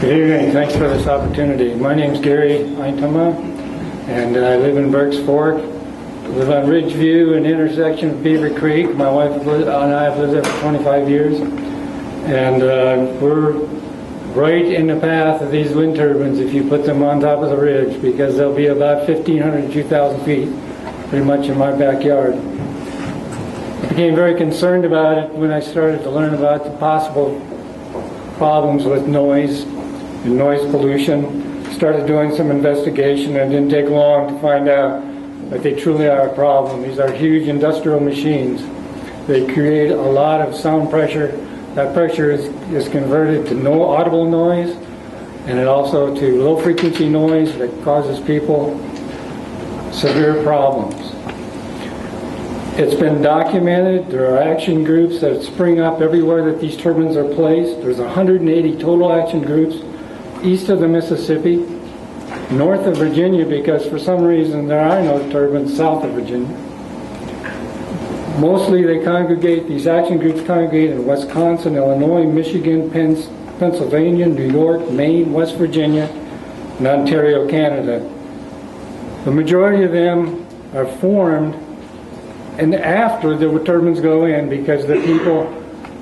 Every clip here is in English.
Good evening. Thanks for this opportunity. My name's Gary Itemup, and I live in Burke's Fork. I live on Ridgeview, an intersection of Beaver Creek. My wife and I have lived there for 25 years, and we're right in the path of these wind turbines if you put them on top of the ridge, because they'll be about 1,500 to 2,000 feet, pretty much in my backyard. I became very concerned about it when I started to learn about the possible problems with noise and noise pollution. Started doing some investigation, and it didn't take long to find out that they truly are a problem. These are huge industrial machines. They create a lot of sound pressure. That pressure is converted to no audible noise, and it also to low frequency noise that causes people severe problems. It's been documented. There are action groups that spring up everywhere that these turbines are placed. There's 180 total action groups east of the Mississippi, north of Virginia, because for some reason there are no turbines south of Virginia. Mostly they congregate, these action groups congregate in Wisconsin, Illinois, Michigan, Pennsylvania, New York, Maine, West Virginia, and Ontario, Canada. The majority of them are formed and after the turbines go in, because the people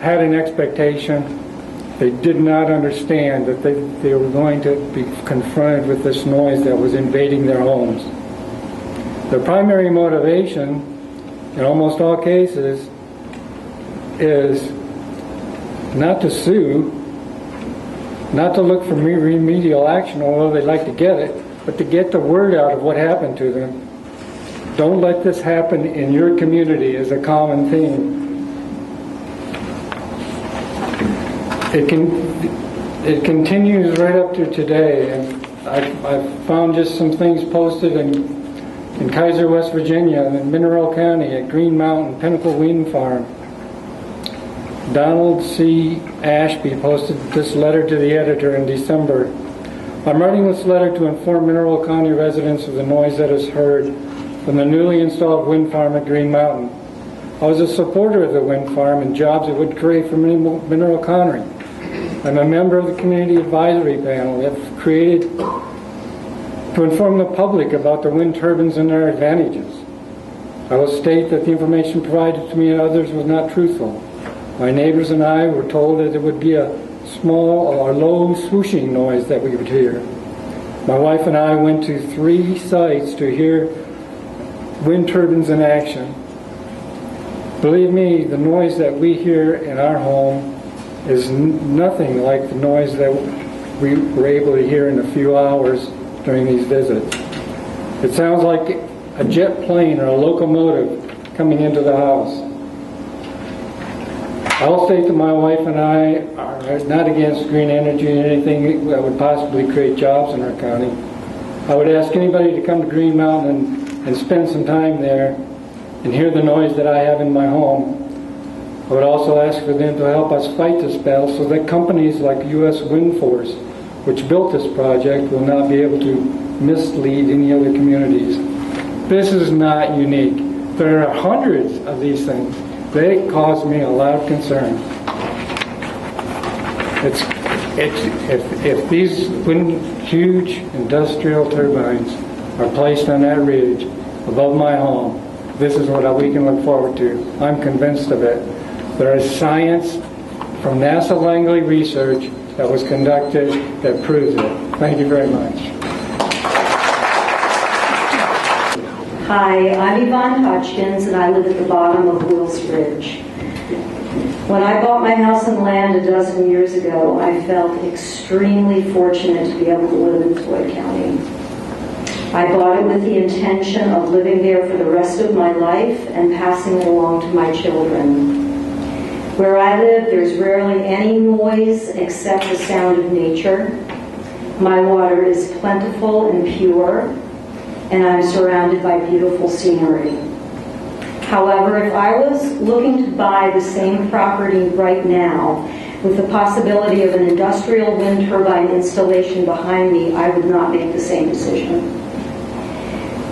had an expectation. They did not understand that they were going to be confronted with this noise that was invading their homes. The primary motivation in almost all cases is not to sue, not to look for remedial action, although they'd like to get it, but to get the word out of what happened to them. Don't let this happen in your community is a common theme. It continues right up to today, and I've found just some things posted in Kaiser, West Virginia, in Mineral County at Green Mountain Pinnacle Wind Farm. Donald C. Ashby posted this letter to the editor in December. I'm writing this letter to inform Mineral County residents of the noise that is heard from the newly installed wind farm at Green Mountain. I was a supporter of the wind farm and jobs it would create for Mineral County. I'm a member of the Community Advisory Panel that created to inform the public about the wind turbines and their advantages. I will state that the information provided to me and others was not truthful. My neighbors and I were told that it would be a small or low swooshing noise that we would hear. My wife and I went to 3 sites to hear wind turbines in action. Believe me, the noise that we hear in our home is nothing like the noise that we were able to hear in a few hours during these visits. It sounds like a jet plane or a locomotive coming into the house. I'll state that my wife and I are not against green energy and anything that would possibly create jobs in our county. I would ask anybody to come to Green Mountain and spend some time there and hear the noise that I have in my home. I would also ask for them to help us fight this battle so that companies like U.S. Wind Force, which built this project, will not be able to mislead any other communities. This is not unique. There are hundreds of these things. They cause me a lot of concern. If these huge industrial turbines are placed on that ridge above my home, this is what we can look forward to. I'm convinced of it. There is science from NASA Langley research that was conducted that proves it. Thank you very much. Hi, I'm Yvonne Hodgkins, and I live at the bottom of Wills Ridge. When I bought my house and land a dozen years ago, I felt extremely fortunate to be able to live in Floyd County. I bought it with the intention of living there for the rest of my life and passing it along to my children. Where I live, there's rarely any noise except the sound of nature. My water is plentiful and pure, and I'm surrounded by beautiful scenery. However, if I was looking to buy the same property right now, with the possibility of an industrial wind turbine installation behind me, I would not make the same decision.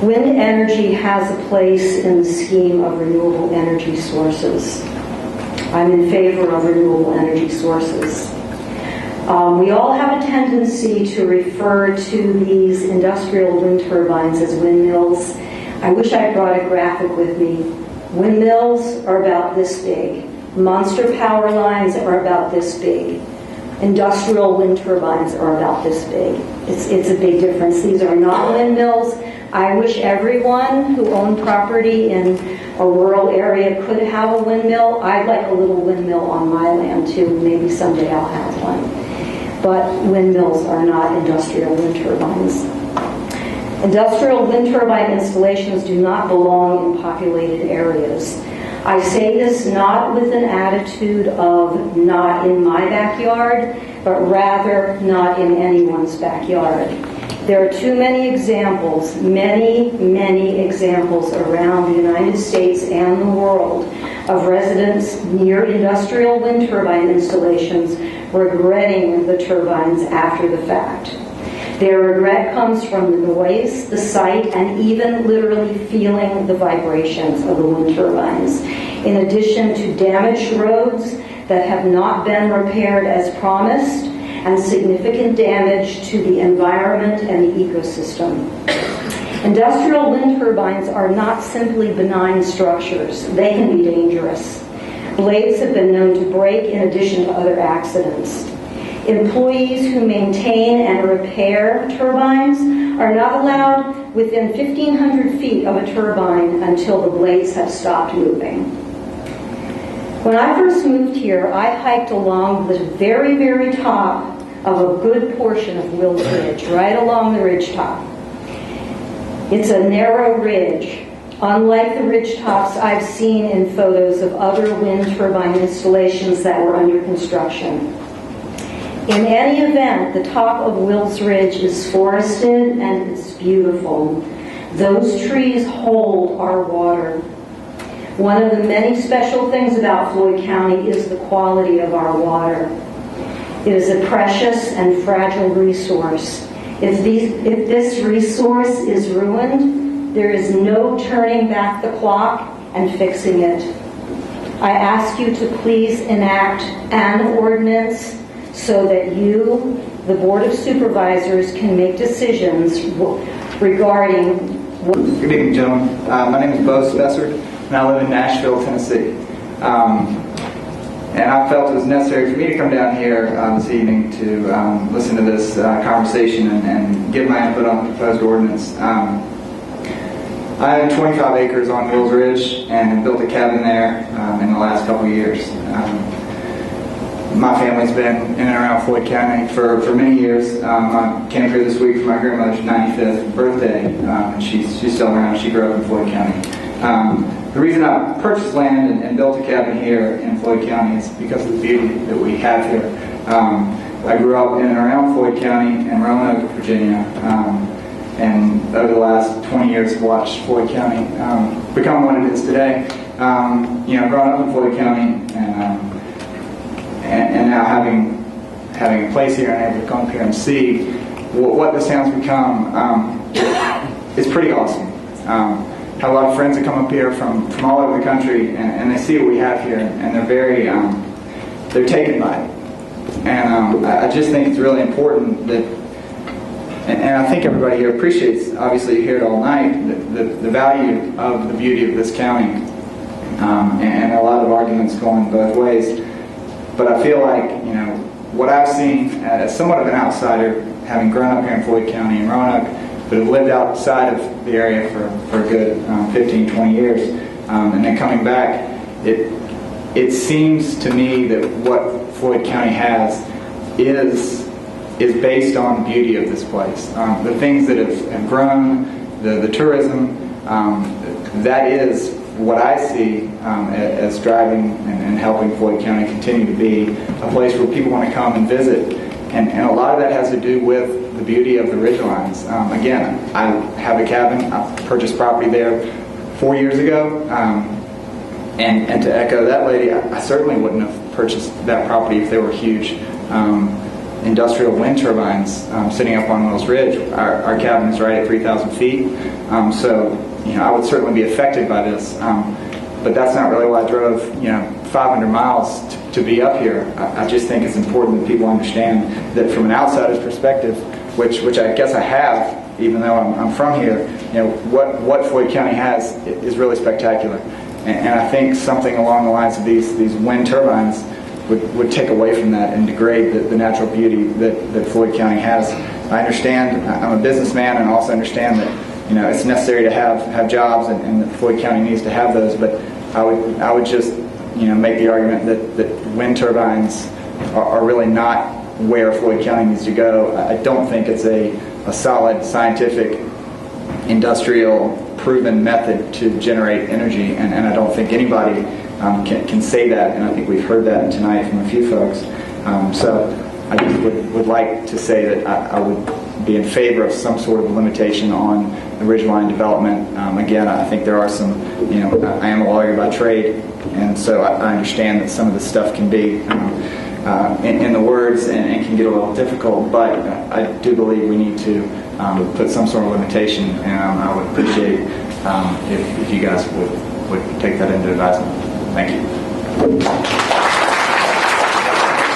Wind energy has a place in the scheme of renewable energy sources. I'm in favor of renewable energy sources. We all have a tendency to refer to these industrial wind turbines as windmills. I wish I brought a graphic with me. Windmills are about this big. Monster power lines are about this big. Industrial wind turbines are about this big. It's a big difference. These are not windmills. I wish everyone who owned property in a rural area could have a windmill. I'd like a little windmill on my land too. Maybe someday I'll have one. But windmills are not industrial wind turbines. Industrial wind turbine installations do not belong in populated areas. I say this not with an attitude of not in my backyard, but rather not in anyone's backyard. There are too many examples, many examples around the United States and the world of residents near industrial wind turbine installations regretting the turbines after the fact. Their regret comes from the noise, the sight, and even literally feeling the vibrations of the wind turbines, in addition to damaged roads that have not been repaired as promised, and significant damage to the environment and the ecosystem. Industrial wind turbines are not simply benign structures. They can be dangerous. Blades have been known to break in addition to other accidents. Employees who maintain and repair turbines are not allowed within 1,500 feet of a turbine until the blades have stopped moving. When I first moved here, I hiked along the very top of a good portion of Wills Ridge, right along the ridge top. It's a narrow ridge, unlike the ridge tops I've seen in photos of other wind turbine installations that were under construction. In any event, the top of Wills Ridge is forested and it's beautiful. Those trees hold our water. One of the many special things about Floyd County is the quality of our water. It is a precious and fragile resource. If this resource is ruined, there is no turning back the clock and fixing it. I ask you to please enact an ordinance so that you, the Board of Supervisors, can make decisions regarding... Good evening, gentlemen. My name is Bo Spessard, and I live in Nashville, Tennessee. And I felt it was necessary for me to come down here this evening to listen to this conversation and give my input on the proposed ordinance. I have 25 acres on Wills Ridge and have built a cabin there in the last couple of years. My family's been in and around Floyd County for many years. I came here this week for my grandmother's 95th birthday, and she's still around. She grew up in Floyd County. The reason I purchased land and built a cabin here in Floyd County is because of the beauty that we have here. I grew up in and around Floyd County and Roanoke, Virginia, and over the last 20 years I've watched Floyd County become what it is today. Growing up in Floyd County and now having a place here and able to come up here and see what this town's become is pretty awesome. Have a lot of friends that come up here from all over the country, and they see what we have here, and they're taken by it. And I just think it's really important that, and I think everybody here appreciates, obviously you hear it all night, the value of the beauty of this county, and a lot of arguments going both ways. But I feel like, what I've seen as somewhat of an outsider, having grown up here in Floyd County and Roanoke, but have lived outside of the area for a good 15, 20 years, and then coming back, it seems to me that what Floyd County has is based on the beauty of this place. The things that have grown, the tourism, that is what I see as driving and helping Floyd County continue to be a place where people want to come and visit. And a lot of that has to do with the beauty of the ridgelines. Again, I have a cabin. I purchased property there 4 years ago. And to echo that lady, I certainly wouldn't have purchased that property if there were huge industrial wind turbines sitting up on Wills Ridge. Our cabin is right at 3,000 feet. So I would certainly be affected by this. But that's not really why I drove 500 miles to be up here. I just think it's important that people understand that from an outsider's perspective, which I guess I have, even though I'm from here, what Floyd County has is really spectacular. And I think something along the lines of these wind turbines would take away from that and degrade the natural beauty that Floyd County has. I understand, I'm a businessman, and also understand that it's necessary to have jobs, and that Floyd County needs to have those, but I would just make the argument that wind turbines are really not where Floyd County needs to go. I don't think it's a solid, scientific, industrial, proven method to generate energy, and I don't think anybody can say that, and I think we've heard that tonight from a few folks. So I just would like to say that I would be in favor of some sort of limitation on the ridgeline development. Again, I think there are some, I am a lawyer by trade, and so I understand that some of this stuff can be in the words and can get a little difficult, but I do believe we need to put some sort of limitation, and I would appreciate if you guys would take that into advisement. Thank you.